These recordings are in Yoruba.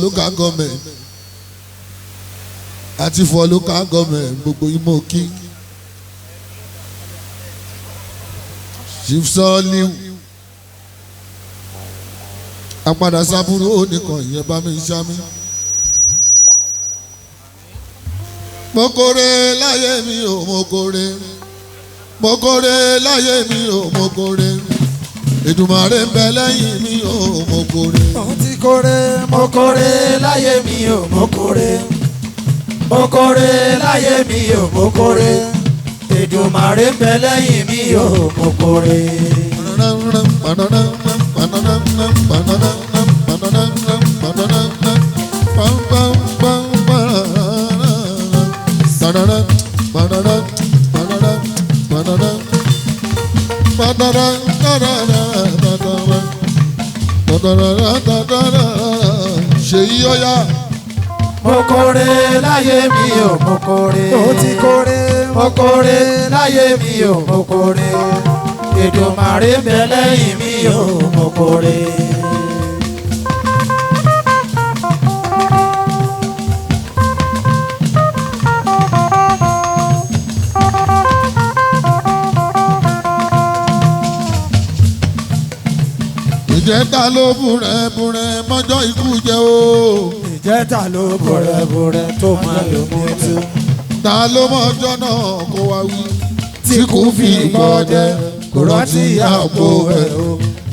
local government àti for local government gbogbo Imo kí Chief Soliu apàdà sábúrú oníkan ìyẹn bá mi ṣámi. Mo kórè láyé mi ò mo kórè mo kórè láyé mi ò mo kórè Èdùmàrè ń bẹ lẹ́yìn mi ò mo kórè. Mo ti kórè mo kórè láyé mi ò mo kórè mo kórè láyé mi ò mo kórè Èdùmàrè ń bẹ lẹ́yìn mi ò mo kórè. Ṣèyí ọ̀yá. Mo kórè láyé mi ò mo kórè. Mo ti kórè mo kórè láyé mi ò mo kórè Èdùmàrè ń bẹ lẹ́yìn mi ò mo kórè. Ìjẹta ló búrẹ́búrẹ́ mọ́jọ́ ikú jẹ́ o. Ìjẹta ló búrẹ́búrẹ́ tó máa lò mú tú. Ta ló mọ́jọ́ náà kó wá wí. Tí kò fi gbọ́dẹ kò rántí àpò ẹ̀ o.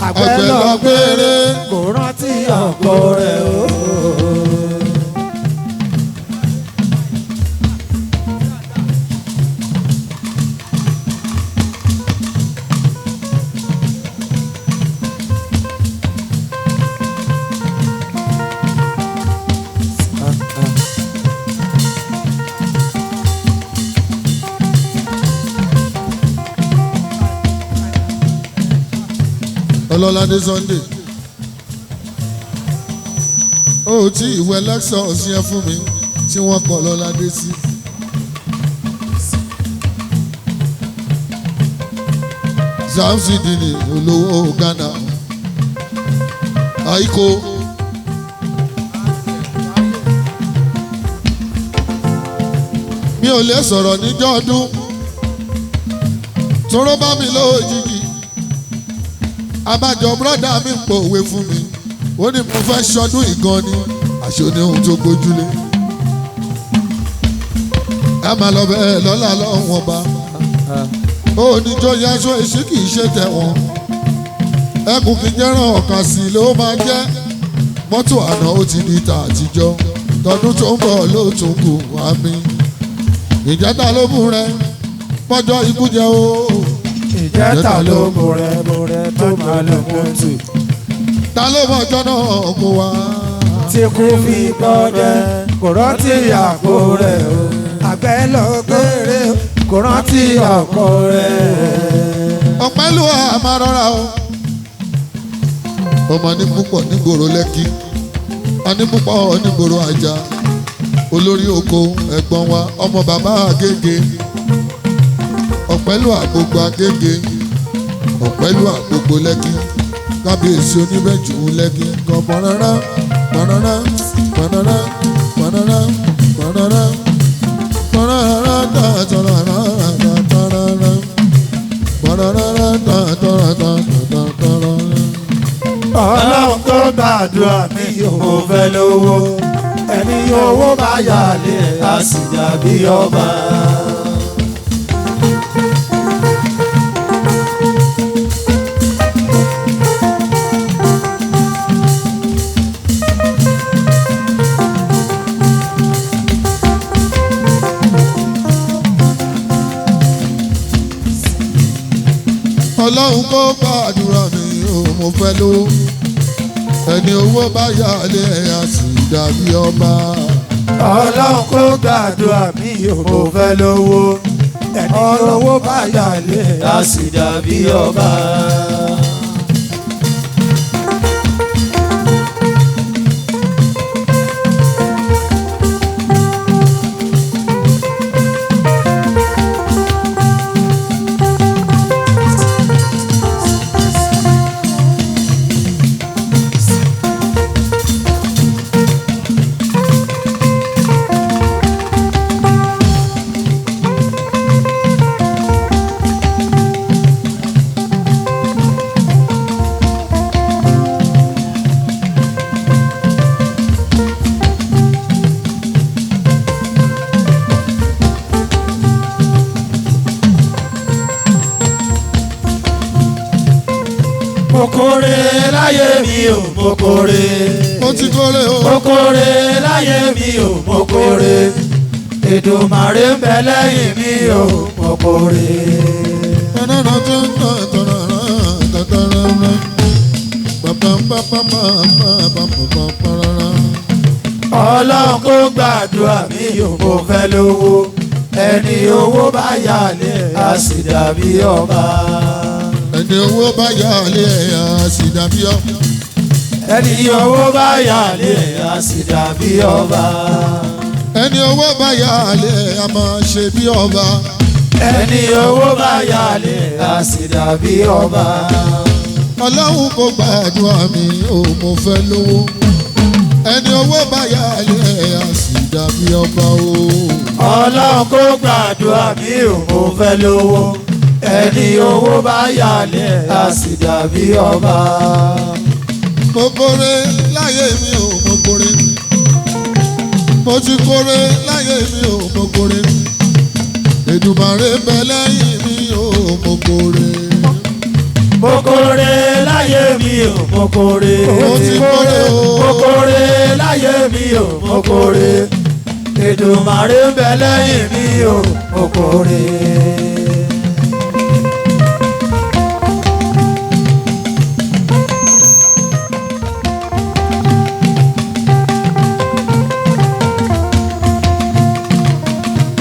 Àgbẹ̀ lọ gbére kò rántí àpò ẹ̀ o. Ọlọ́ládé Sunday ó tí ìwé Lexus yẹn fún mi tí wọ́n kọ́ Ọlọ́ládé sí. Zamzidini olówó Ghana Aiko mi ò lè sọ̀rọ̀ níjọ́ ọdún tóró bá mi lójijì. Abájọ bùrọ̀dá mi ń pòwe fún mi ó ní mo fẹ́ ṣọdún ìgan ni àṣọ ní ohun tó gbójúlé. Ẹ máa lọ bẹ́ẹ̀ lọ́la lọ́hùn ọba ó ní jó yaṣọ èsì kì í ṣe tẹ̀wọ̀n ẹkùn kì í jẹ́ràn ọ̀kan sí ló máa jẹ́ mọ́tò àná ó ti di ta àtijọ́ tọdún tó ń bọ̀ ló tún kù àmì ìjẹta ló mú rẹ mọ́jọ́ ikú jẹ́ o. Ìjẹta ló búrẹ́búrẹ́ tó máa lò mú tú. Ta ló mọ́jọ́ náà kó wá. Tí kò fi gbọ́dẹ kò rántí àpò rẹ̀ o. Àgbẹ̀ lọ gbére kò rántí àpò rẹ̀. Ọ̀pẹ́lú àmà rọra o. Ọmọ ní púpọ̀ nígboro Lẹ́kì a ní púpọ̀ nígboro Ajá olórí oko ẹ̀gbọ́n wa ọmọ bàbá Agége Ọ̀pẹ́lú àgbogbo Agége Ọ̀pẹ́lú àgbogbo Lẹ́kì kábíyèsí oníbẹ̀jù Lẹ́kì kan pọ̀nrẹ́rẹ́ pọ̀nrẹ́rẹ́ pọ̀nrẹ́rẹ́ pọ̀nrẹ́rẹ́ pọ̀nrẹ́rẹ́ pọ̀nrẹ́rẹ́ tààtàràràràràràrà pọ̀nrẹ́rẹ́ tààtàràràràràrà. Ọlọ́run tó gbàdúrà mi ò fẹ́ lówó ẹni owó bá yà lé a sì dàbí ọba. Ọlọ́run kó gbàdúrà mi ò mo fẹ́ lówó ẹni owó bá yà lé a sì dàbí ọba. Ọlọ́run kó gbàdúrà mi ò fẹ́ lówó ẹni owó bá yà lé a sì dàbí ọba. láyé mi ò mo kórè. mo ti kórè o. Mo kórè láyé mi ò mo kórè. Èdùmàrè ń bẹ lẹ́yìn mi ò mo kórè. Ọlọ́run kó gbàdúrà mi ò mo fẹ́ lówó. Ẹni owó bá yálé a sì dàbí ọba. ẹni owó bá yálé a sì dàbí ọba. Ẹni owó bá yálé a sì dàbí ọba. ẹni owó bá yálé a máa ṣe bí ọba. Ẹni owó bá yálé a sì dàbí ọba. Ọlọ́run kò gbàdúrà mi ò mo fẹ́ lówó. ẹni owó bá yálé a sì dàbí ọba o. Ọlọ́run kó gbàdúrà mi ò mo fẹ́ lówó. Ẹni owó bá yálé a sì dàbí ọba. mo kórè láyé mi ò mo kórè. mo ti kórè láyé mi ò mo kórè. Èdùmàrè bẹ lẹ́yìn mi ò mo kórè. Mo kórè láyé mi ò mo kórè. mo ti kórè o. Mo kórè láyé mi ò mo kórè. Èdùmàrè ń bẹ lẹ́yìn mi ò mo kórè.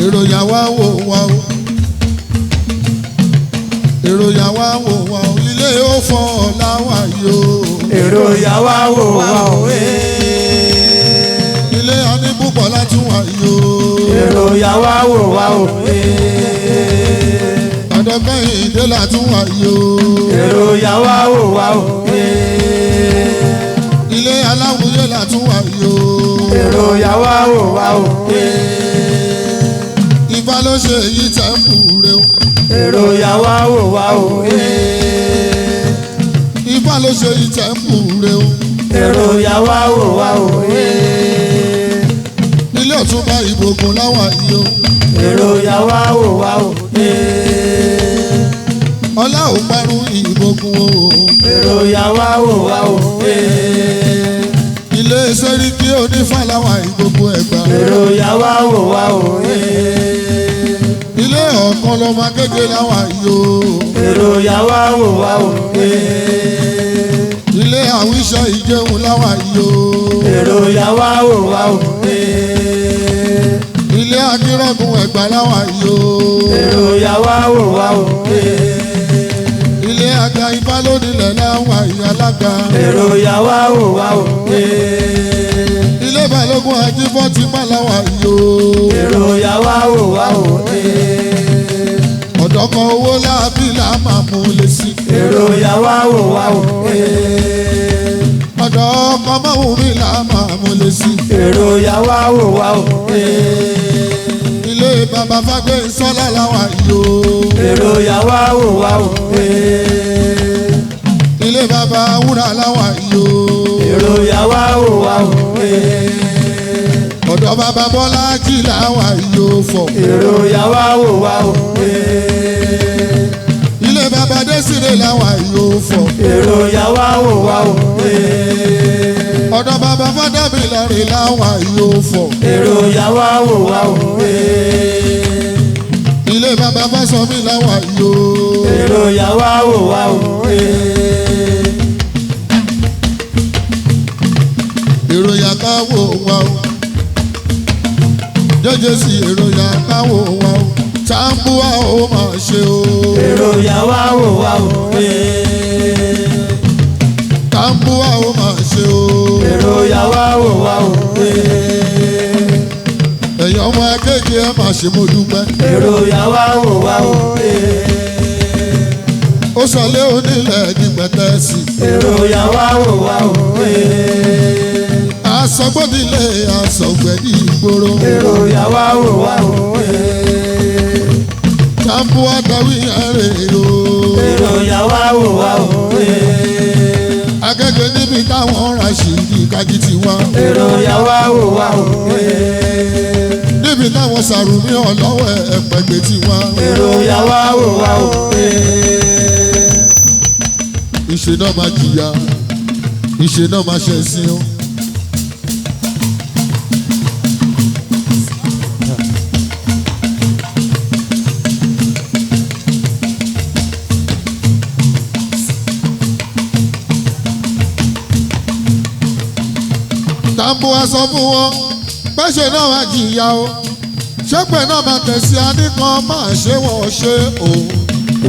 èròyà wá wò wá o. èròyà wá wò wá o. ilé ó fọ́ láwà yìí o. Èrò yà wá wò wá òwe. ilé aníbùbọ̀ láti wà yìí o. Èrò yà wá wò wá òwe. àdọ́kẹ́yìn ìdè láti wà yìí o. Èrò yà wá wò wá òwe. ilé aláwùyé láti wà yìí o. Èrò yà wá wò wá òwe. Ifá ló ṣe èyí tẹ̀ ń bùrẹ̀ o. Èrò yà wá wò wá òwe. Ifá ló ṣe èyí tẹ̀ ń bùrẹ̀ o. Èrò yà wá wò wá òwe. ilé Ọ̀túnba Ìbògùn láwà yìí o. Èrò yà wá wò wá òwe. ọlá ò parun Ìbògùn o. Èrò yà wá wò wá òwe. ilé Sẹ́ríkí Onífá láwà Ìbògùn Ẹ̀gbá. Èrò yà wá wò wá òwe. ilé ọ̀kan lọ́mọ Agége láwà yìí o. Èrò yà wá wò wá òwe. ilé Àwíṣẹ́ Ìjẹun láwà yìí o. Èrò yà wá wò wá òwe. ilé Akírọ̀gùn Ẹ̀gbá láwà yìí o. Èrò yà wá wò wá òwe. ilé Àga Ifá lónílẹ̀ láwà yìí alága. Èrò yà wá wò wá òwe. ilé Balógun Ajíbọ́tìmá láwà yìí o. Èrò yà wá wò wá òwe. ọ̀dọ́kan owó láàbí là máa mú lé sí. Èrò yà wá wò wá òwe. ọ̀dọ́kan mọ́wùmí là máa mú lé sí. Èrò yà wá wò wá òwe. ilé bàbá Fágbéǹsọ́lá láwà yìí o. Èrò yà wá wò wá òwe. ilé bàbá Wúrà láwà yìí o. Èrò yà wá wò wá òwe. ọ̀dọ̀ bàbá Bọ́lájí láwà yìí o fọ̀. Èrò yà wá wò wá òwe. ilé bàbá Désiré láwà yìí o fọ̀. Èrò yà wá wò wá òwe. ọ̀dọ̀ bàbá Fádámìlárè láwà yìí o fọ̀. Èrò yà wá wò wá òwe. ilé bàbá Fásọmí láwà yìí o. Èrò yà wá wò wá òwe. èròyà káwò wá o. jẹ́jẹ́ sí èròyà káwò wá o. Tàǹbùwà ó máa ṣe o. Èrò yà wá wò wá òwe. Tàǹbùwà ó máa ṣe o. Èrò yà wá wò wá òwe. ẹ̀yin ọmọ Agége ẹ máa ṣe mo dúpẹ́. Èrò yà wá wò wá òwe. ó sọlé onílẹ̀ ní pẹ̀tẹ́sì. Èrò yà wá wò wá òwe. Asọgbọ́dilé asọ̀gbẹ̀dì ìgboro. Èrò yà wá wò wá òwe. Tàǹbùwà dáwí ẹ̀rẹ̀ o. Èrò yà wá wò wá òwe. Agége níbi táwọn Ràṣídì Kájí ti wá. Èrò yà wá wò wá òwe. níbi táwọn Sàrùmí ọlọ́wẹ̀ ẹ̀pẹ̀gbẹ̀ ti wá. Èrò yà wá wò wá òwe. ìṣèdọ́gba jìyà ìṣe náà máa ṣe sí o. Tambuwa sọ fún wọn pẹ́ṣẹ̀ náà máa jìyà o ṣépè náà máa tẹ̀sí adíkan máa ṣe wọ́n ṣe o.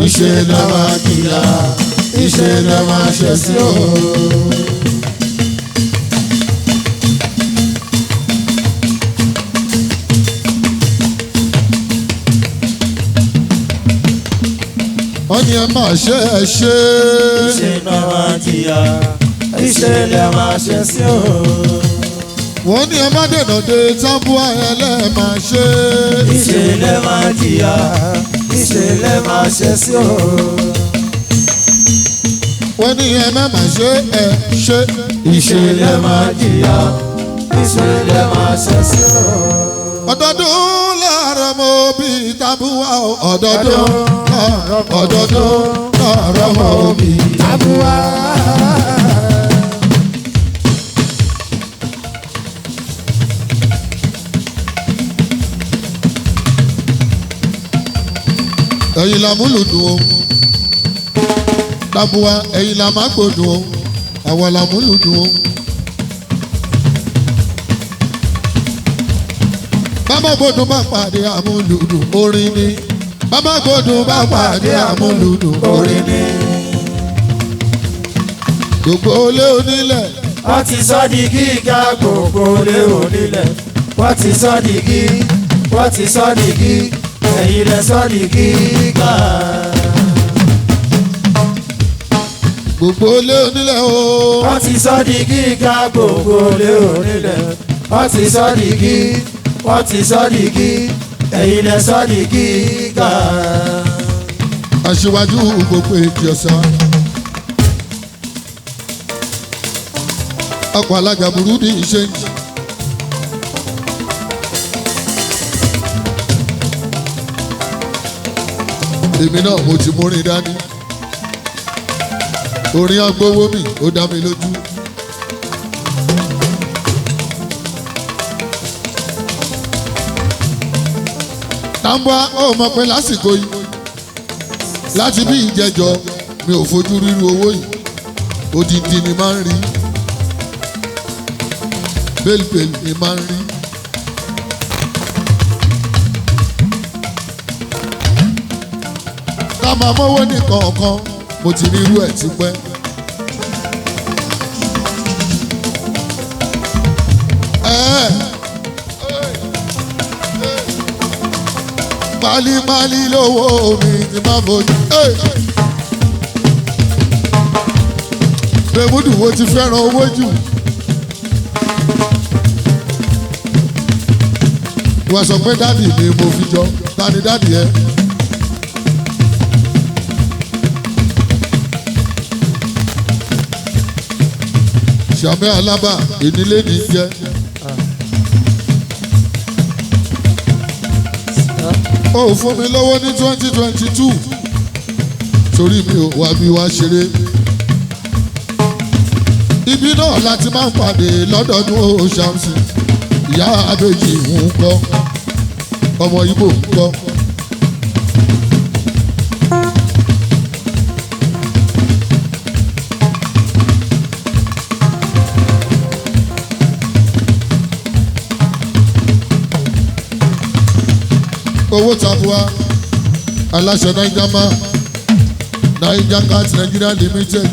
ìṣe náà máa jìyà ìṣe náà máa ṣe sí o. wọ́n ní ẹ máa ṣe ẹ ṣe. ìṣe náà máa jìyà ìṣe náà máa ṣe sí o. wọ́n ní ẹ má dènà de Tambuwa ẹlẹ́ máa ṣe. ìṣe náà máa jìyà ìṣe náà máa ṣe sí o. wọ́n ní ẹ má máa ṣe ẹ ṣe. ìṣe náà máa jìyà ìṣe náà máa ṣe sí o. ọdọọdún láàárọ̀ mo bí Tambuwa o. ọdọọdún láàárọ̀ mo bí Tambuwa. ẹ̀yin la múlùdùn o. Tambuwa ẹ̀yin la má gbòdùn o. àwa la múlùdùn o. bàbá gbòdùn bá pàdé àmúlùdùn orin ni. bàbá gbòdùn bá pàdé àmúlùdùn orin ni. gbogbo olé onílẹ̀. wọ́n ti sọ di gíga gbogbo olé onílẹ̀. wọ́n ti sọ di gí wọ́n ti sọ di gí ẹ̀yin lẹ sọ di gíga. gbogbo olé onílẹ̀ o. wọ́n ti sọ di gíga gbogbo olé onílẹ̀. wọ́n ti sọ di gí wọ́n ti sọ di gí ẹ̀yin lẹ sọ di gíga. aṣíwájú gbogbo èdè ọ̀sán. ọkọ̀ alága burú ní ìṣẹ́yìn. èmi náà mo ti mórin dání. orin agbówó mi ó dá mi lójú. Tambuwa ó mọ̀ pé lásìkò yìí láti bí ìjẹjọ mi ò fojú ríru owó yìí odindi ni máa ń rí bẹ́ẹ̀lì ni máa ń rí. ká máa mọ́wọ́ ní kọ̀ọ̀kan mo ti rí irú ẹ̀ tipẹ́. Mali lówó mi ti máa fojú. Bẹ́ẹ̀múdù wo ti fẹ́ràn owó jù. Ìwà sọ pé dádì mi mo fi jọ, ta ni dádì ẹ? Ṣàmì Alábà ìnílé ní jẹ́. Ó fún mi lọ́wọ́ ní 2022 torí mi ò wá bí wá ṣeré. Ibi náà láti máa ń pàdé lọ́dọọdún ó ṣàmùsì. Ìyá àbèjì ń kọ́, ọmọ Ìgbò ń kọ́. Owó Tambuwa aláṣẹ Naijama Naija Cat Nigeria Limited.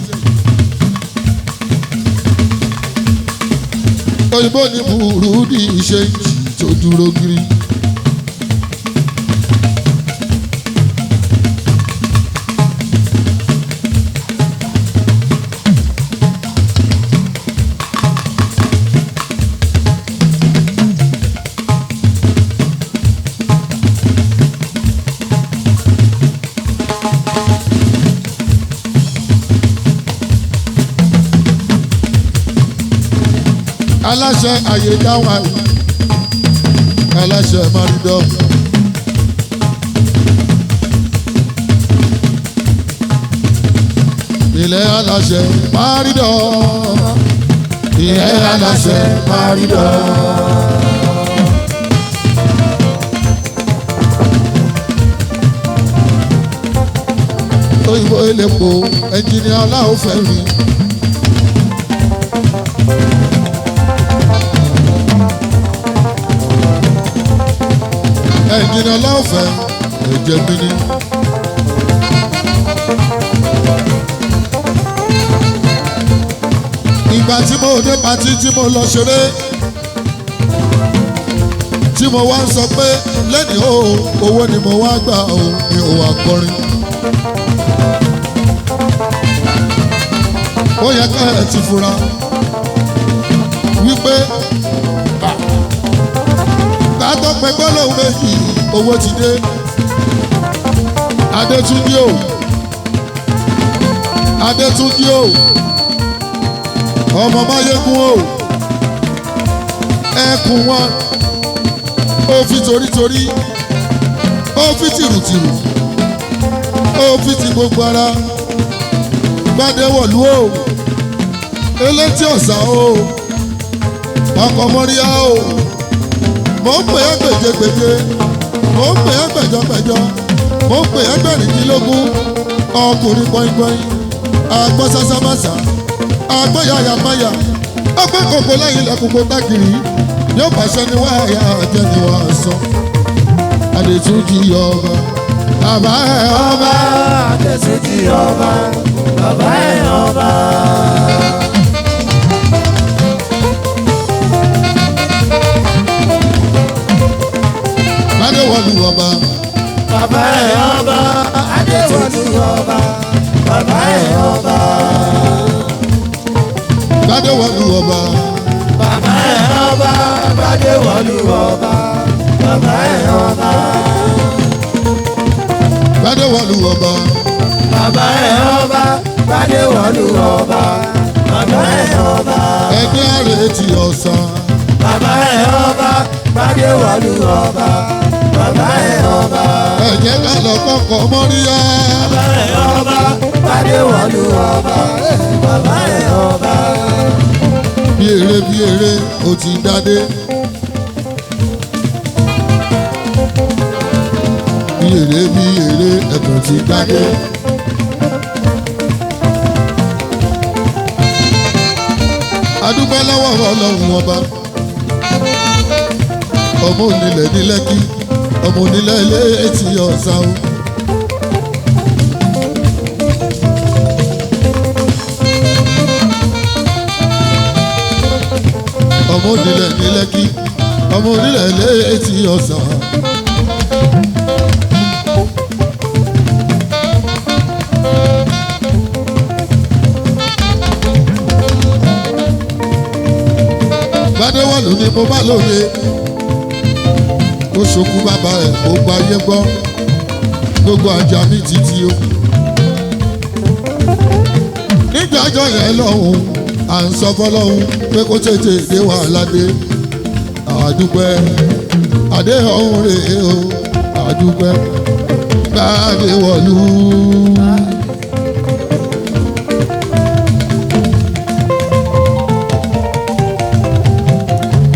Òyìnbó ní burúdi ṣe tó dúró gírí. Aláṣẹ àyè dáwà yìí aláṣẹ Maridọ. Ilẹ̀ aláṣẹ Maridọ. ìyẹn aláṣẹ Maridọ. òyìnbó elépo ẹnjìnìá Ọláòfẹ́ mi. ẹnjìnìá Ọláòfẹ́ ẹ̀jẹ̀ mi ni. ìgbà tí mo dé patí tí mo lọ ṣeré tí mo wá ń sọ pé lẹ́nìí owó ni mo wá gbà ó mi ò wá kọrin. ó yẹ ká ẹ ti fura wípé gbàtọ́ pé gbọ́dọ̀ méjì owó ti dé. Adétúnjí o Adétúnjí o ọmọ Máyégún o ẹkùn wọn ó fi torítorí ó fi tìrùtìrù ó fi ti gbogbo ara Gbádéwọ̀lú o elétí ọ̀sà o ọkọ̀ mọ́ríyá o mò ń pè é gbèjégbèjé mò ń pè é gbẹ̀jọ́gbẹ̀jọ́ mò ń pè é gbẹ̀rìndínlógún ọkùnrin gbọ̀ngbọ̀n àgbọ̀ sásámásá àgbọ̀ yàyàmáyà ọgbẹ́ kòkó lẹ́yìn lẹ́kùnkùn dákìrì yóò pàṣẹ ní wáyà jẹ́ ní wàá sọ. Adétúnjí ọba bàbá ẹ̀ ọba. Adétúnjí ọba bàbá ẹ̀ ọba. Gbádéwọ̀lú ọba bàbá ẹ̀ ọba. Adétúnjí ọba bàbá ẹ̀ ọba. Gbádéwọ̀lú ọba bàbá ẹ̀ ọba. Gbádéwọ̀lú ọba bàbá ẹ̀ ọba. Gbádéwọ̀lú ọba bàbá ẹ̀ ọba. Gbádéwọ̀lú ọba bàbá ẹ̀ ọba. ẹgbẹ́ àrètí ọ̀sán. bàbá ẹ̀ ọba. Gbádéwọ̀lú ọba bàbá ẹ̀ ọba. ẹ jẹ́ ká lọ kọ́kọ́ mọ́ríyá. bàbá ẹ̀ ọba. Gbádéwọ̀lú ọba bàbá ẹ̀ ọba. bí eré ó ti dádé. bí eré ẹkùn ti dádé. adúpẹ́ lọ́wọ́ Ọlọ́run ọba ọmọ onílẹ̀ ní Lẹ́kì ọmọ onílẹ̀ ilé etí ọ̀sán o. ọmọ onílẹ̀ ní Lẹ́kì ọmọ onílẹ̀ ilé etí ọ̀sán. Gbádéwọ̀lú ni mo bá lóde ó ṣokú bàbá ẹ̀ gbogbo ayé gbọ́ gbogbo ajá mi títí o. nígbàjọ́ yẹn lọ́hùn à ń sọ fọlọ́hùn pé kó tètè dé wàhálà dé. àdúpẹ́ adé ọ̀hún rèé o àdúpẹ́ Gbádéwọ̀lú.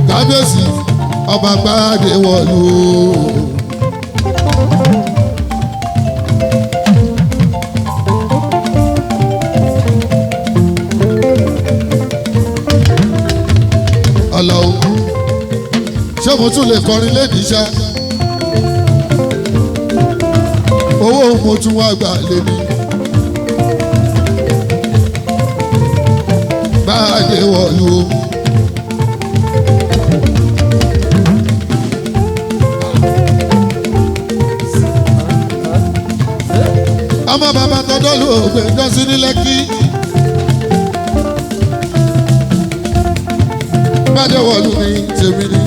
kábíyèsí ọba Gbádéwọ̀lú. Àlàó ṣé mo tún lè kọrin lédìí ṣá owó mo tún wá gbà lébi. Gbádéwọ̀lú. ọmọ bàbá tọjọ́ ló gbé jọ́sí ní Lẹ́kì. Gbádéwọ̀lú ni tèmi ni.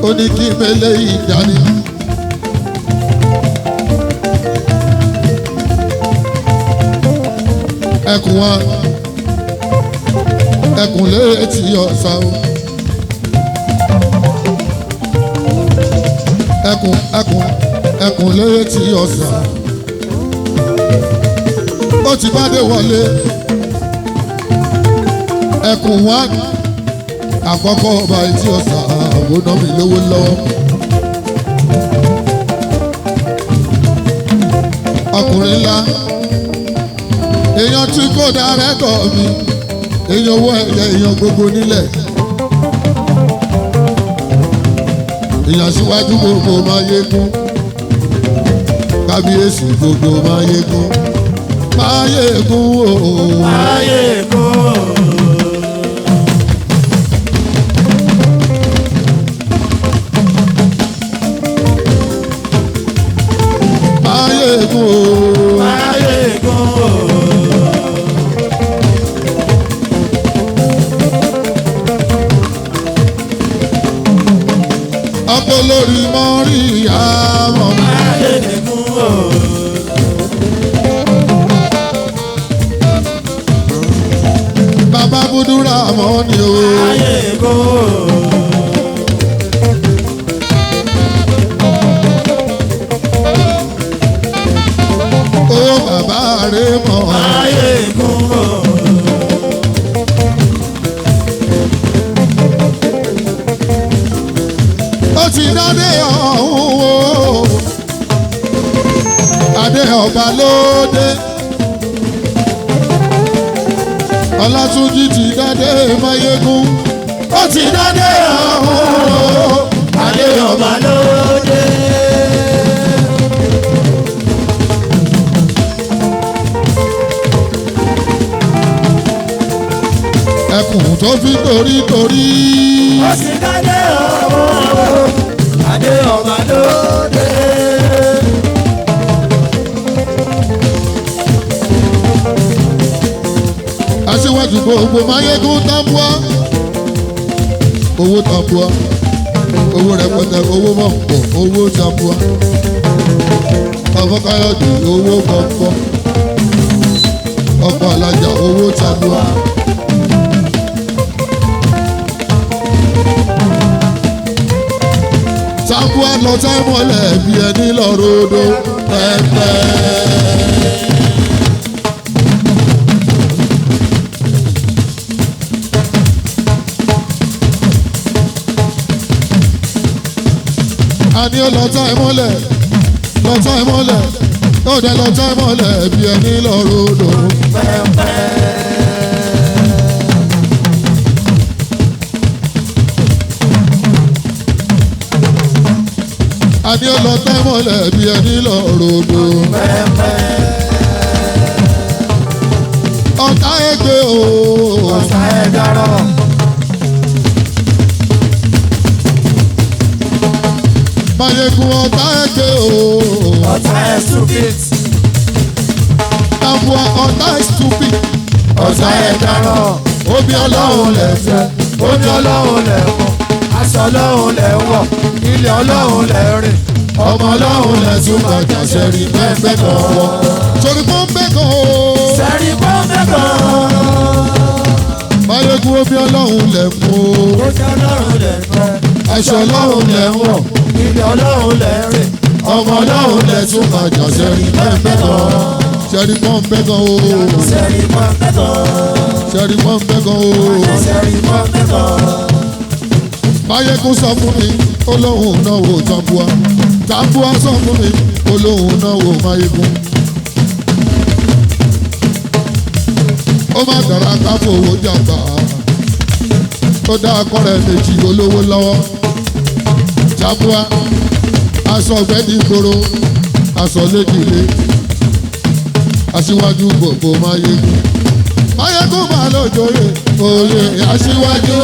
ó ní kí mele ìdání. ẹkùn wa ẹkùn létí ọ̀sán o. ẹkùn létí ọ̀sán. ó ti bá dé wọlé ẹkùn wá àkọ́kọ́ ọba etí ọ̀sà àwòrán mi lówó lọ́wọ́. ọkùnrin ńlá èèyàn tí kò dárẹ́tọ̀ mi èèyàn owó ẹ̀yẹ èèyàn gbogbo nílẹ̀ èèyàn síwájú gbogbo máa yégún kábíyèsí gbogbo máa yégún máa yégún ooo máa yégún. ọkọ lórí mọ́rí àmọ́ bàbá búdúrà mọ́ ni o. ó bàbá rẹ̀ mọ́. ó ti dádé ọ̀hún o adé ọba lóde Ọlátúnjí ti dádé Máyégún ó ti dádé ọ̀hún o adé ọba lóde. ẹkùn tó fi torí. ó sì dádé ọ̀hún adé ọba lóde. aṣíwájú gbogbo Máyégún Tambua owó Tambua owó rẹpẹtẹ owó mọ̀pọ̀ owó Tambua Ọbákáyọ̀dé owó pọ̀pọ̀ ọkọ̀ alájà owó Tambua. Tambua lọ táìmọ́lẹ̀ bí ẹni lọ rodo pẹ́pẹ́. Àní ó lọ táìmọ́lẹ̀ ó dẹ̀ lọ táìmọ́lẹ̀ bí ẹni lọ rodo pẹ́pẹ́. Àní ó lọ táìmọ́lẹ̀ bí ẹni lọ rodo ọ̀tá ẹgbẹ́ o. ọ̀sán ẹ̀dárọ̀. Máyégún ọ̀tá ẹgbẹ́ o. ọ̀tá ẹ̀ stupid. Tambua ọ̀tá stupid. ọ̀tá ẹ̀dárọ̀. Omi Ọlọ́run lẹ̀ fẹ́. omi Ọlọ́run lẹ̀ mọ̀. aṣọ Ọlọ́run lẹ̀ wọ̀. ilé Ọlọ́run lẹ̀ rìn. ọmọ Ọlọ́run lẹ̀ tún bàjá sẹ́rí pẹ́pẹ́ kan wọ́. Torí pọ́n bẹ́ kan o. sẹ́rí pọ́ńpẹ́ kan. Máyégún omi Ọlọ́run lẹ̀ mú o. omi Ọlọ́run lẹ̀ fẹ́. aṣọ Ọlọ́run lẹ̀ wọ̀. ilé Ọlọ́run lẹ̀ rìn. ọmọ Ọlọ́run lẹ̀ tún bàjá sẹ́rí pẹ́pẹ́ kan. Sẹ́rí pọ́n bẹ́ kan o. sẹ́rí pọ́ńpẹ́ kan. Sẹ́rí pọ́n bẹ́ kan o. sẹ́rí pọ́ńpẹ́ kan. Máyégún sọ fún mi olóhùn náwó Tambua Tambua sọ fún mi olóhùn náwó Máyégún. ó má dára ká fowó jàmbá ó dá akọ́rẹ́ méjì olówó lọ́wọ́. Tambua aṣọ ọ̀gbẹ́ni gbòòrò aṣọ lédìlé aṣíwájú gbogbo Máyégún. Máyégún máa lójooyè oyè aṣíwájú.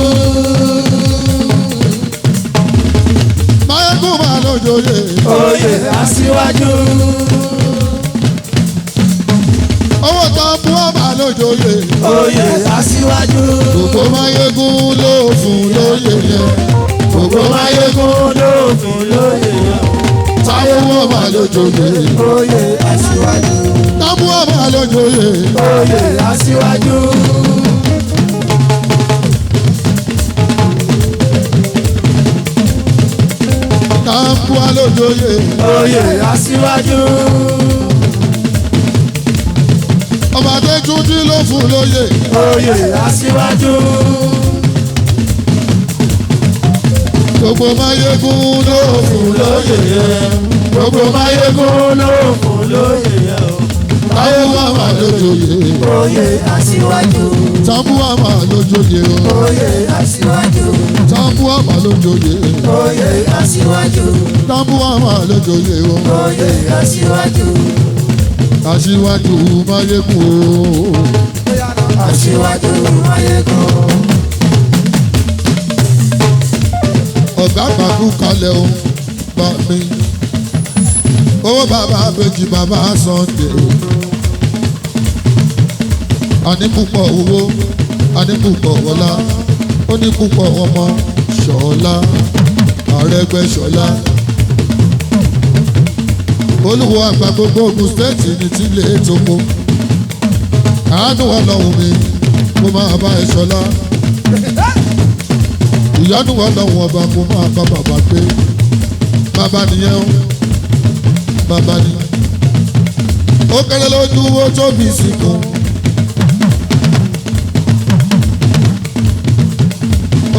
Máyégún máa lójooyè oyè aṣíwájú. owó Tambua máa lójooyè oyè aṣíwájú. gbogbo Máyégún ló fún lóyè yẹn gbogbo Máyégún ló fún lóyè yẹn. Tambua máa lójooyè oyè aṣíwájú. Tambua máa lójooyè oyè aṣíwájú. Tambua lójooyè oyè aṣíwájú. ọba Adétúnjí ló fún lóyè. oyè aṣíwájú. gbogbo máyégún ló fún lóyè. gbogbo máyégún ló fún lóyè. Tábúwà máa lójooyè. oyè aṣíwájú. Tábúwà máa lójooyè. oyè aṣíwájú. Tábúwà máa lójooyè. oyè aṣíwájú. Tábúwà máa lójooyè. oyè aṣíwájú. Aṣíwájú máyégún o. aṣíwájú máyégún. Ọ̀gá àgbàkú kalẹ̀ o bá mi. Owó bàbá Bèjì bàbá Sunday. Àní púpọ̀ owó, àní púpọ̀ ọlá, ó ní púpọ̀ ọmọ Ṣọlá, Arẹ́gbẹ́ṣọlá. Olúwo àgbà gbogbo Ògùn stéètì ní tílé tóko. Àánú Ọlọ́run mi, mo máa bá ẹ ṣọlá. Ìyanu Ọlọ́run ọba mo máa bá bàbá pé. Bàbá nìyẹn o, bàbá ni. Ó kéré lójú owó tóbi sí kan.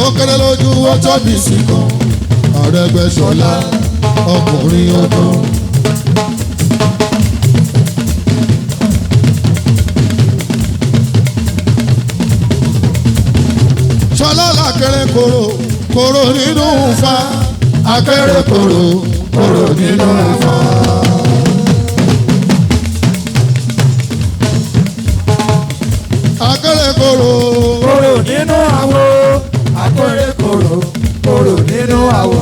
Ó kéré lójú owó tóbi sí kan. Arẹ́gbẹ́ṣọlá ọkùnrin ọdún. Ṣọlá làkèrè kòrò kòrò nínú Ifá. Akèrè kòrò kòrò nínú Ifá. Akèrè kòrò kòrò nínú àwo. akèrè kòrò kòrò nínú àwo.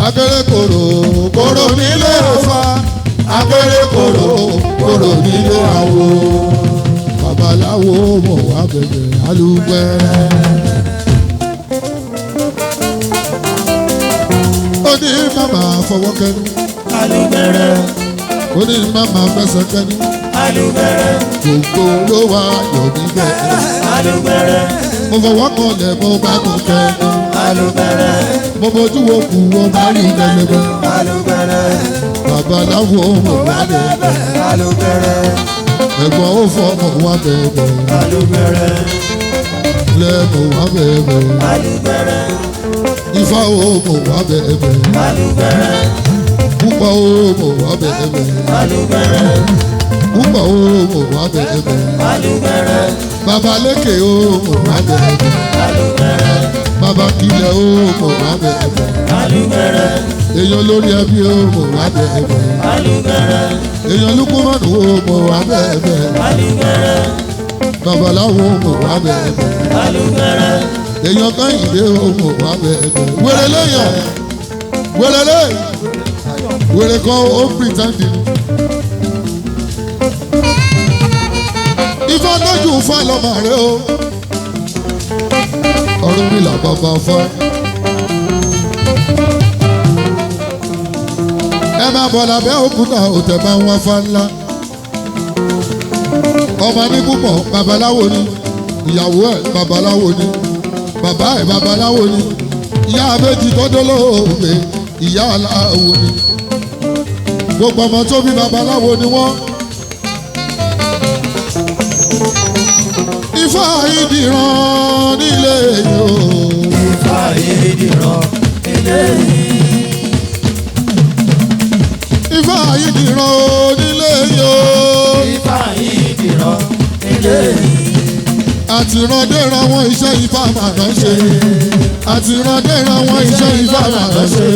akèrè kòrò kòrò nílé Ifá. Akèrè kòrò kòrò nílé àwo. Babaláwo mọ̀ wá bẹ̀bẹ̀ alúgbẹ̀rẹ̀. Ó ní màmá fọwọ́ kẹ́nu. alúgbẹ̀rẹ̀. Ó ní màmá fẹsẹ̀ kẹ́nu. alúgbẹ̀rẹ̀. Gbogbo ló wá yọ̀ níbẹ̀. alúgbẹ̀rẹ̀. Mo fọwọ́ kan lẹ̀ mo bá kún kẹ́nu. alúgbẹ̀rẹ̀. Mo bójú wo kù wọ́n bá rí kẹlẹ́bẹ̀. alúgbẹ̀rẹ̀. Babaláwo mọ̀ wá bẹ̀bẹ̀. alúgbẹ̀rẹ̀. Ẹ̀gbọ́n ó fọmọ wá bẹ̀bẹ̀. alúgbẹ̀rẹ̀. Lẹ́mọ̀ wá bẹ̀bẹ̀. alúgbẹ̀rẹ̀. Ifá ó mọ̀ wá bẹ̀bẹ̀. alúgbẹ̀rẹ̀. Púpọ̀ ó mọ̀ wá bẹ̀bẹ̀. alúgbẹ̀rẹ̀. Púpọ̀ ó mọ̀ wá bẹ̀bẹ̀. alúgbẹ̀rẹ̀. Babaléke ó mọ̀ wá bẹ̀bẹ̀. alúgbẹ̀rẹ̀. Baba Kílẹ̀ ó mọ̀ wá bẹ̀bẹ̀. alúgbẹ̀rẹ̀. Èèyàn lórí ẹbí ó mọ̀ wá bẹ̀bẹ̀. alúgbẹ̀rẹ̀. Èèyàn Lúkúmánù ó mọ̀ wá bẹ̀bẹ̀. alúgbẹ̀rẹ̀. Babaláwo ó mọ̀ wá bẹ̀bẹ̀. alúgbẹ̀rẹ̀. Èèyàn Kẹ́hìndé ó mọ̀ wá bẹ̀bẹ̀. Wèrè léèyàn, wèrè lé, wèrè kan ó pìtẹ́ǹdì ni. Ifá lójú Ifá lọ́mọ rẹ̀ o. Ọ̀rúnmìlà bàbá Ifá. Ẹ máa bọ̀ lábẹ́ òkúta òtẹ̀ máa ń wá Ifá ńlá. Ọmọ ní púpọ̀ babaláwo ni, ìyàwó ẹ̀ babaláwo ni, bàbá ẹ̀ babaláwo ni, ìyá méjì tó dólóògbé ìyá aláwo ni. Gbogbo ọmọ tó bí babaláwo ni wọ́n. Ifá ìdìran nílé yìí o. Ifá ìdìran nílé yìí. Ifá ìdìran nílé yìí o. Ifá ìdìran nílé yìí. Àtìrandéran wọn iṣẹ́ Ifá màá ṣe. Àtìrandéran wọn iṣẹ́ Ifá màá ṣe.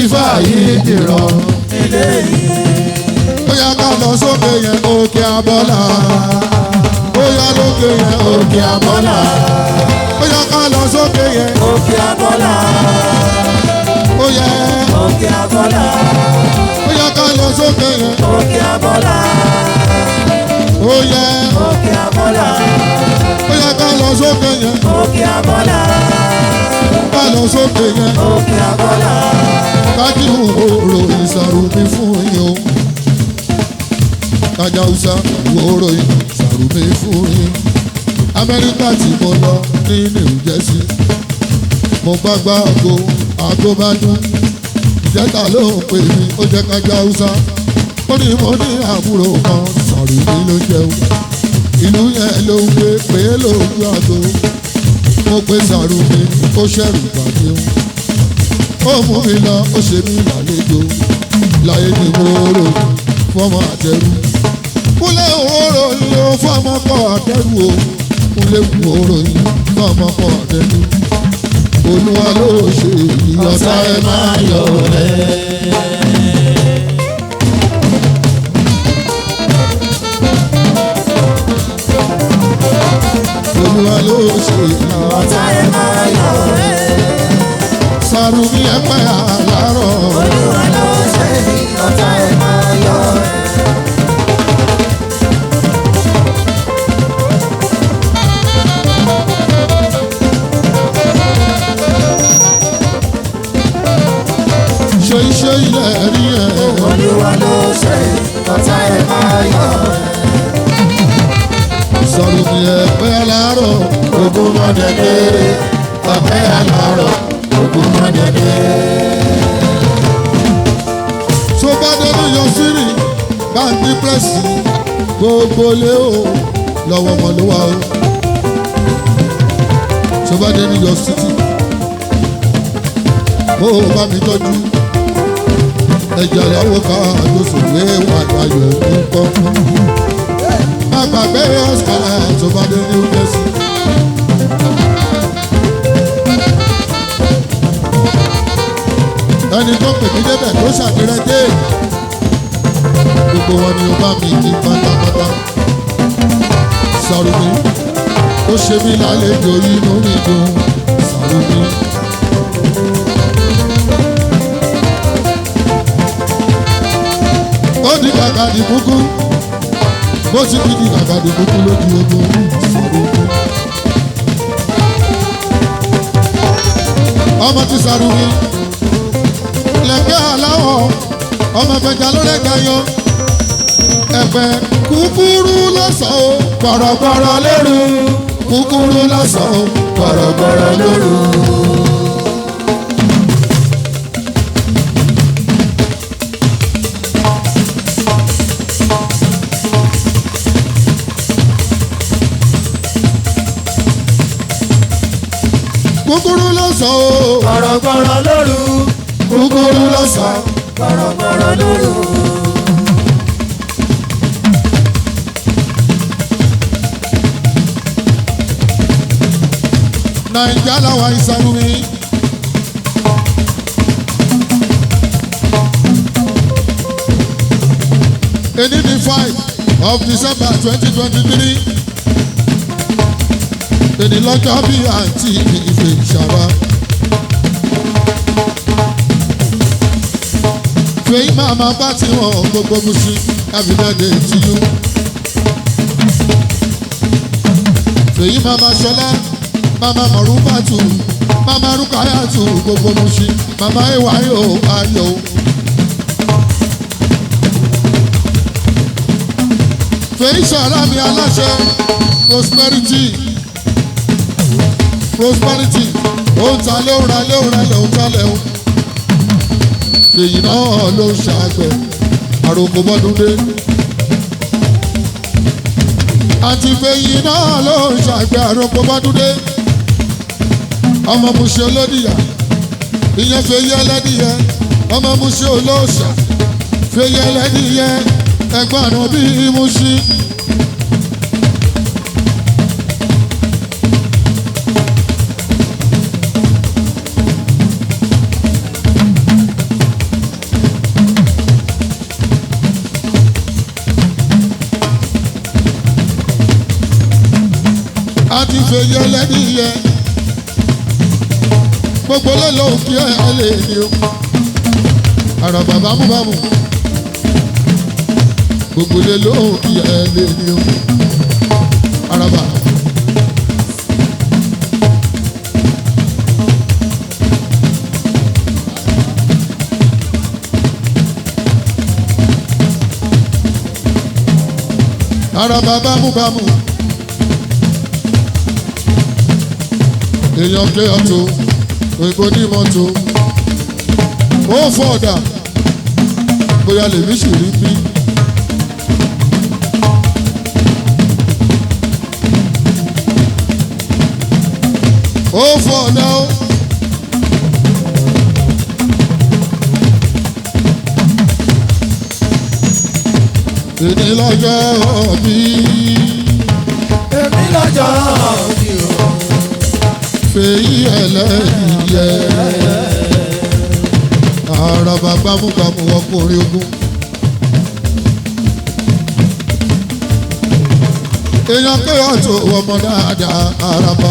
Ifá ìdìran nílé yìí. Ó yá ká lọ sókè yẹn òkè abọ́là. Ó yá lókè yẹn òkè abọ́là. Ó yá ká lọ sókè yẹn Òkè Abọ́lá. ó yẹ. Òkè Abọ́lá. Ó yá ká lọ sókè yẹn Òkè Abọ́lá. ó yẹ. Òkè Abọ́lá. Ó yá ká lọ sókè yẹn Òkè Abọ́lá. ká lọ sókè yẹn. Òkè Abọ́lá. Kájú òrò ìsàrùmí fún yín o. Kájà Hausa òrò ìsàrùmí fún yín. Amẹ́ríkà tí mo lọ ní New Jersey. Mo gbàgbá àgbo bá dún. Ìjẹta ló ń pè mí, ó jẹ́ Kájà Hausa. ó ní mo ní àbúrò kan sọ̀rọ̀ mi ló jẹun ìlú yẹn ló ń gbé pé lójú àgbo mo pé sọ̀rọ̀ mi ó ṣẹ̀rù gbàgbé ó mú mi lọ ó ṣe mí lálejò láyé ni mo rò fọmọ àtẹrù kúlẹ̀ òwòrò yìí ó fọmọ kọ́ àtẹrù o kúlẹ̀ òwòrò yìí fọmọ kọ́ àtẹrù olúwa ló ṣe èyí ọ̀tá ẹ máa yọ̀ rẹ̀. Olúwa ló ṣe èyí ọ̀tá ẹ máa yọ̀ rẹ̀. Sàrùmí ẹ̀pẹ́ àlárọ̀. Olúwa ló ṣe èyí ọ̀tá ẹ máa yọ̀ rẹ̀. Ṣé iṣẹ́ ilẹ̀ rí ẹ̀? Olúwa ló ṣe èyí ọ̀tá ẹ máa yọ̀ rẹ̀. Sàrùmí ẹ̀pẹ́ àlárọ̀. Ogun mọ́ dẹ́dẹ́, ọ̀pẹ́ àlárọ̀, ogun mọ́ dẹ́dẹ́. Tó bá dẹ́nu yọ sírì báńkì pírẹ́sì gbogbo lé o lọ́wọ́ wọn ló wà o. Tó bá dẹ́nu yọ sítì ó bá mi tọ́jú ẹ̀jẹ̀ ìyàwó ká àjọsòwé wà láyọ̀ ní kọ́kọ́. Àgbàgbé Oscar tó bá dẹ́nu yọ sí. Ẹni tó pè mí débẹ̀ tó ṣàfihàn dé gbogbo wọn ni ó bá mi kí pátápátá Sàrùmí ó ṣe mí lálejò inú mi dùn Sàrùmí. Ó di kàkàdì kúkú bó ti di kàkàdì kúkú lójú ogun Sàrùmí. Ọmọ ti Sàrùmí lẹ́gbẹ́ aláwọ̀ ọmọ ẹ̀fẹ̀jà lórí ẹ̀ka yan ẹ̀fẹ̀ kúkúrú lọ́sàn-án o gbọ̀rọ̀gbọ̀rọ̀ lóru kúkúrú lọ́sàn-án o gbọ̀rọ̀gbọ̀rọ̀ lóru. Kúkúrú lọ́sàn-án o Gbọ̀rọ̀gbọ̀rọ̀ lóru, kúkúrú lọ́sàn-án. gbọ̀rọ̀gbọ̀rọ̀ lóru. Naija làwa Sàrùmí. Èní ni 5 of December 2023. Èní lọ́jọ́ bí àǹtí ìfẹ́ ìṣàrà. Fèyí màmá bá ti wọ̀n gbogbo musu happy birthday to you. Fèyí màmá Ṣọlá, màmá Mọ̀rúbàtù, màmá Rúkàyàtù gbogbo musu, màmá Ewáyò Ayọ̀. Fèyí Ṣọlá mi aláṣẹ prosperity ó ń ta ló ń ra ló ń ra ló ń talẹ̀ o. Fèyí náà ló ń ṣàgbẹ̀ àròkò bọ́dúndé. Àti Fèyí náà ló ń ṣàgbẹ̀ àròkò bọ́dúndé. Ọmọ Mushin olódìyà ìyẹn Fèyí ẹlẹ́dìyẹ ọmọ Mushin olóòṣà Fèyí ẹlẹ́dìyẹ ẹ̀gbọ́n àná bíi Mushin. Àti Fèyí ẹlẹ́dìyẹ gbogbo lẹ́lọ́ òkè ẹ̀ lè ní o àràbà bámúbámú gbogbo lẹ́lọ́ òkè ẹ̀ lè ní o àràbà. Àràbà bámúbámú. Èèyàn ké ọ̀tún òyìnbó ní mọ́tò ó fọ̀dà bóyá lèmi sì rí bí ó fọ̀dà ó. èmi lọ́jọ́ bí. èmi lọ́jọ́ bí o. fèyí ẹlẹ́yẹ. àràbà gbámúgbámú ọkùnrin ogun. èèyàn pé ọ̀tún ọmọ dáadáa àràbà.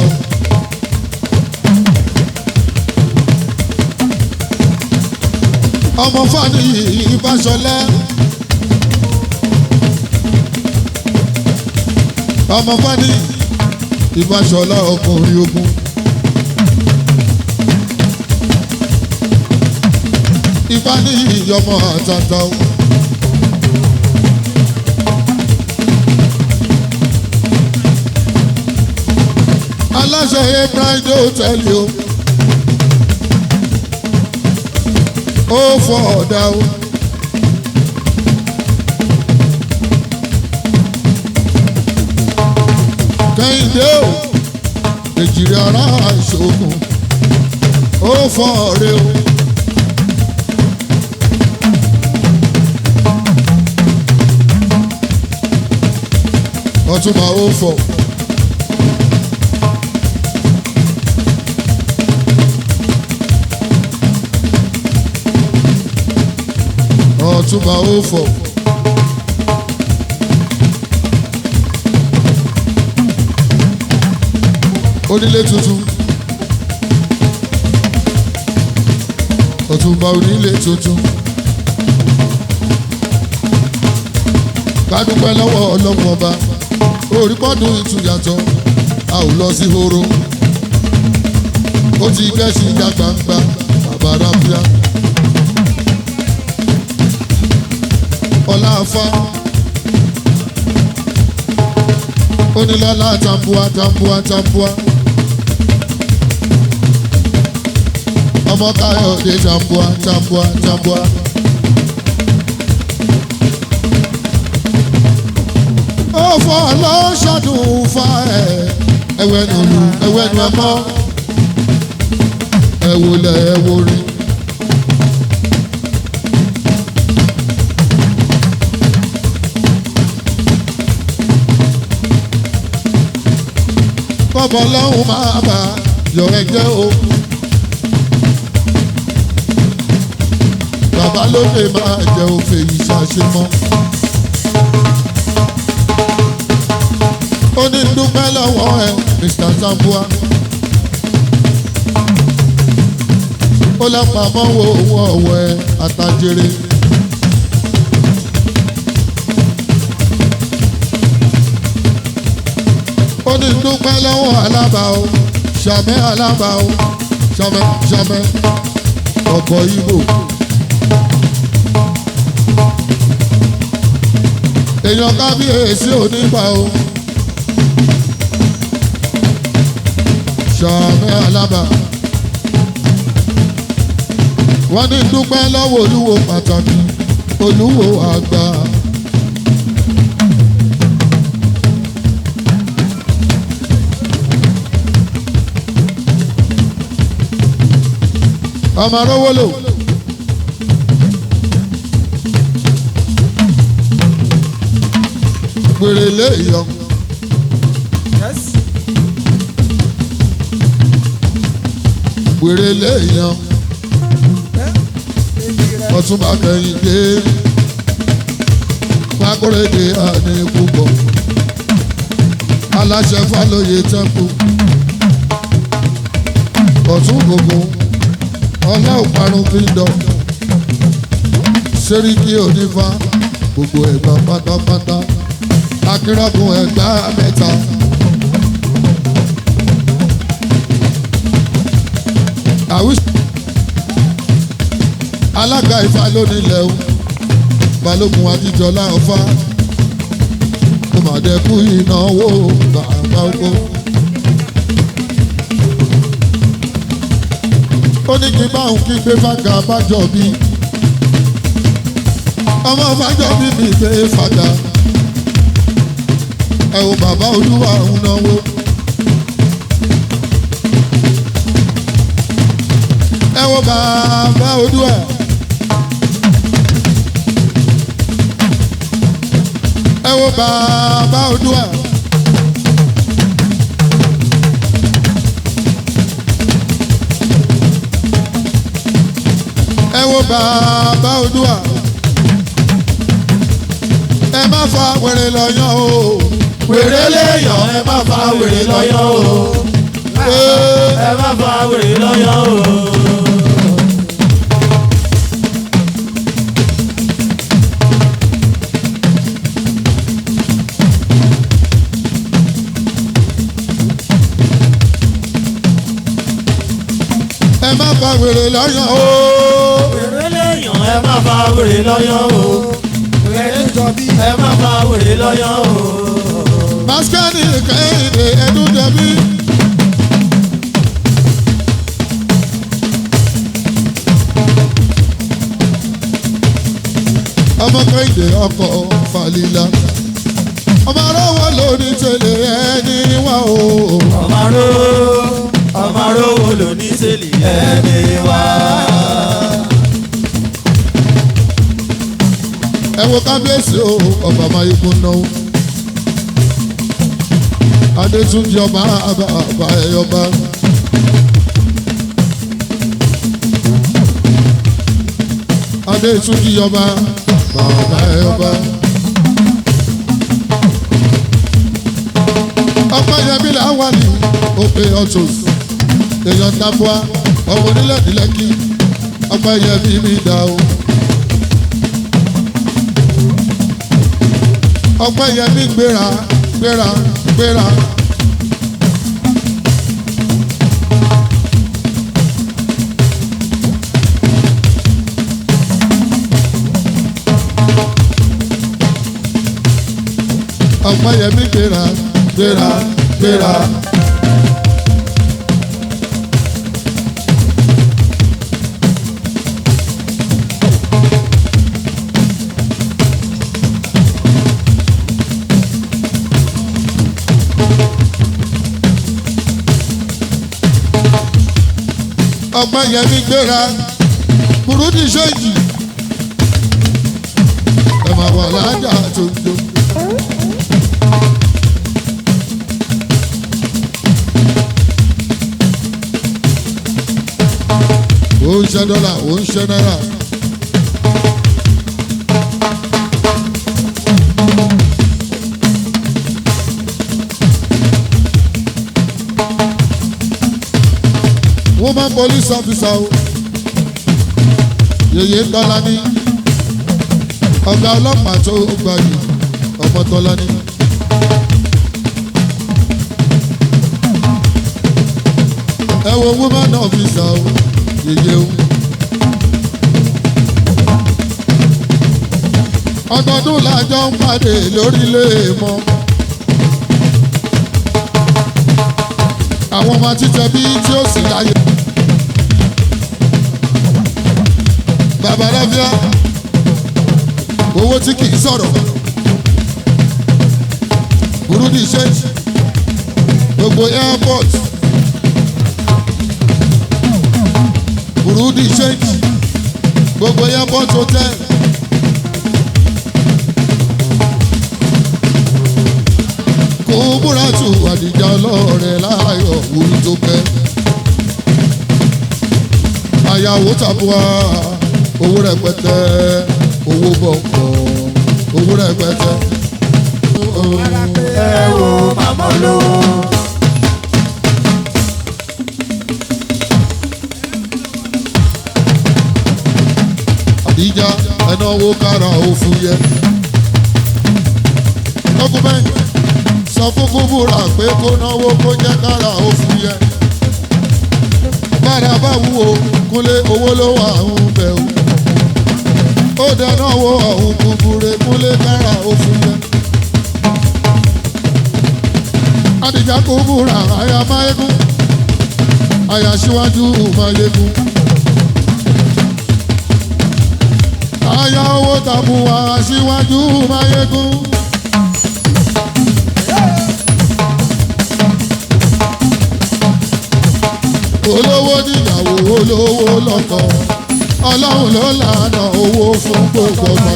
ọmọ fani Ìbáṣọlẹ̀. ọmọ fani Ìbáṣọlẹ̀ ọkùnrin ogun. ìfani ìyọmọ àtàtà o. aláṣẹ Abraham hotel o. ó fọ ọ̀dà o. Kẹ́hìndé o. èjìrì ara ìṣògùn. ó fọ ọ̀rẹ́ o. Ọ̀túnba ó fọ. Ọ̀túnba ó fọ. Onílé tuntun. Ọ̀túnba onílé tuntun. Ká dúpẹ́ lọ́wọ́ Ọlọ́run ọba. Orí pọ́dún ìtúyàtọ̀ a ò lọ sí horo. Ó ti gẹ̀ẹ́sì ìjà gbangba bàbá ráfíà. Ọláfá onílọ́lá tambua tambua tambua. ọmọ Káyọ̀dé tambua tambua tambua. ó fọ́ lọ́ṣọ́dún fa ẹ̀wẹ̀nu olú ẹ̀wẹ̀nu ẹ̀mọ́ ẹ̀wòlẹ̀ ẹ̀wòrí. bọ́bọ̀ lọ́hùn máa bà yọ ẹgbẹ́ o. bàbá lóde máa jẹ òfè yìí ṣàṣemọ́. ó ní dúpẹ́ lọ́wọ́ ẹ Mr. Tambua. ó lọ́pàá wo owó ọ̀wọ́ ẹ àtàjèrè. ó ní dúpẹ́ lọ́wọ́ Alábà o Ṣàmẹ́ Alábà o Ṣàmẹ́ Ṣàmẹ́ ọ̀pọ̀ Ìgbò. èèyàn kábíyèsí onígbà o Ṣàmẹ́ Alábà. wọ́n ní dúpẹ́ lọ́wọ́ olúwo pàtàkì olúwo àgbà. ọmọ arówólò gbèrè lé ìyọ. gbèrè lé ìyọ. Ọ̀túnba Kẹ́hìndé Fákóredé àní púpọ̀ aláṣẹ Fálóyè tẹ́ḿpù ọ̀tún gbogbo ọlá òparun kingdom Sẹ́ríkì Onífá gbogbo Ẹ̀gbá pátápátá Akínrọ́gùn Ẹ̀gbá mẹ́ta. alága Ifá lónílẹ̀ o Balógun Adíjọlá Ọfá kò má dẹ́kú ìnáwó bàbá oko. ó ní kí báwọn kí gbé fàgà bájọ bí ọmọ bájọ bí mi gbé fàgà ẹ wo bàbá Olúwa ń náwó. wo bàbá Oòduà. Ẹ wo bàbá Oòduà. Ẹ wo bàbá Oòduà. Ẹ má fa wèrè lọ́yàn o. Wèrè léèyàn ẹ má fa wèrè lọ́yàn o. Ẹ má fa wèrè lọ́yàn o. Ẹ má fa wèrè lọ́yàn o. Wèrè léèyàn ẹ má fa wèrè lọ́yàn o. Wèrè jọbí ẹ má fa wèrè lọ́yàn o. Maskani Kẹ́hìndé ẹdún jẹbi. Ọmọ Kẹ́hìndé ọkọ̀ Fàlílà. Ọmọ arọ́wọ́ lóní tẹ̀lé ẹni wá o. Ọmọ arówó ló ní tẹ̀lé ẹni wá. Ẹ wo kábíyèsí o, ọba Máyégún náà. Adétúnjì ọba àbá ẹ̀yọba. Adétúnjì ọba bàbá ẹ̀yọba. Ọpẹ́yẹmí làwọn ní òpè ọ̀tún. Èèyàn Tabua ọmọ onílẹ̀ ní Lẹ́kì. Ọpẹ́yẹmí mi dá o. Ọpẹ́yẹmí gbéra. Ọpẹ́yẹmí gbéra. Ọpẹ́yẹmí gbéra. Burúdi ṣéǹjì. Ẹ máa wà lájà tó ń jó. Ó ń ṣe dọ́là, ó ń ṣe náírà. Woman police officer o. Yèyé Tọ́lání. Ọ̀gá ọlọ́pàá tó gbayì ọmọ Tọ́lání. Ẹ wo woman officer o. Yèyé o. Ọdọọdún làjọ ń pàdé lórílẹ̀ mọ́. Àwọn ọmọ títẹ bí tí ó sì láyé. Bàbá Ráfíà owó tí kì í sọ̀rọ̀. Burúdi ṣéǹjì gbogbo airport. Burúdi ṣéǹjì gbogbo airport hotel. Kò múra tù Àdìjà ọlọ́rẹ̀ láyọ̀ wúrí tó pẹ́. Àyàwó Tabua owó rẹpẹtẹ owó bọ̀kọ̀ owó rẹpẹtẹ. Ẹ wo màmá olówó. Àdìjà ẹnáwó kára ó fúyẹ́. Dọ́kúmẹ́ntì sọ fún Kúbúrà pé kó náwó kó jẹ́ kára ó fúyẹ́. Bára bá wúwo Kúnlé owó ló wà ń bẹ̀ o. Ó dáná wo ọ̀hún Kúbúrè Kúnlé kára ó fúyẹ́. Àdìjà Kúbúrà aya Máyégún aya síwájú Máyégún. Aya owó Tabua síwájú Máyégún. olówó níyàwó olówó lọ́kọ ọlọ́run ló lànà owó fún gbogbo ọmọ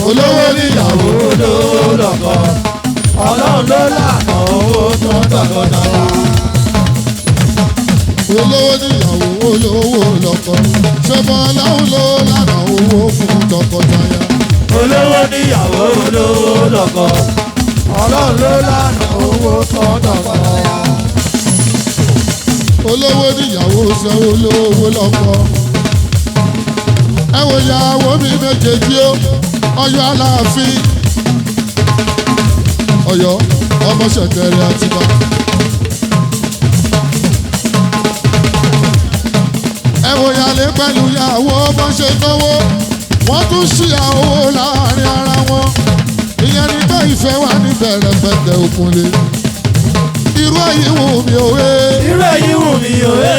olówó níyàwó olówó lọ́kọ ọlọ́run ló lànà owó fún tọkọtaya. olówó níyàwó olówó lọ́kọ ṣùgbọ́n ọlọ́run ló lànà owó fún tọkọtaya. olówó níyàwó olówó lọ́kọ ọlọ́run ló lànà owó fún tọkọtaya. olówó níyàwó ṣe olówó lọ́kọ. ẹ wo ìyàwó mi méjèèjì ó Ọ̀yọ́ Aláàfin Ọ̀yọ́ ọmọ ṣẹ̀kẹ̀rẹ̀ Àtìbà. ẹ wo ìyálé pẹ̀lú ìyàwó bó ṣe náwó wọ́n tún ṣìyàwó láàrin ara wọn ìyẹn ní pé ìfẹ́ wà ní bẹ̀rẹ̀pẹ̀tẹ̀ òkunlé irú èyí wù mí òwe. irú èyí wù mí òwe.